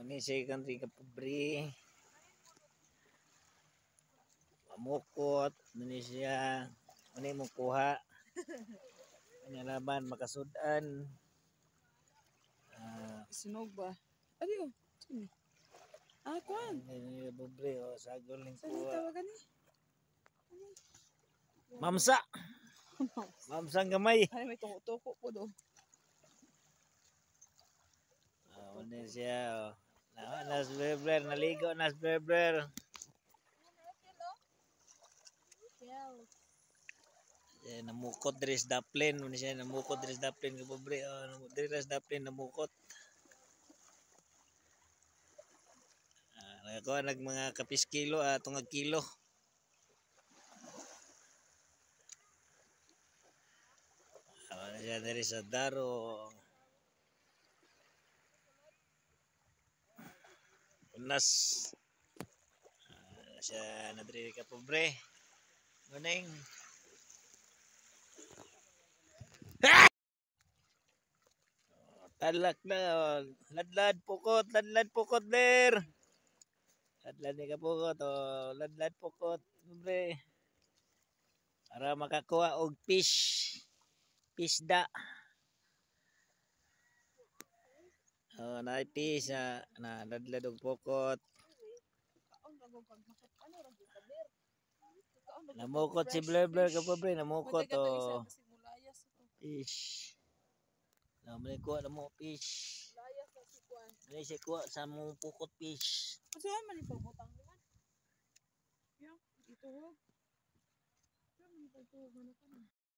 Manisay country ka pobre. Mamukot, manisya. Ano mo kuha? Panyalaban, makasudan. Sinog ba? Ano yun? Kuan. Hindi pobre o sagol ng Saan kuha. tawagan ni? Mamsa! Mamsang gamay. Ay, may tuko-tuko po do. Ano siya? Nas Berber, naligo Nas Berber. Namukot dress daplin, ano siya? Namukot dress daplin ka pobre. Dress daplin namukot. Nagakuha nag mga kapis kilo, tungag kilo. Ano siya dari sa daro. Unas. Siya nadiri ka pobre. Morning. Talak na. Ladlad pukot der. Ladlad ni ka pukot. Ladlad pukot. Pobre. Para makakuha og fish. Pisda. Na fish na ladlad og pukot. Namukot si Blur ka pobre, namukot fish. Namuli ko na mo fish. Dili siya kuha sa mong pukot fish. Kasi man ipabutang naman. Yung ituhog. Yung ipagtuhog man ako.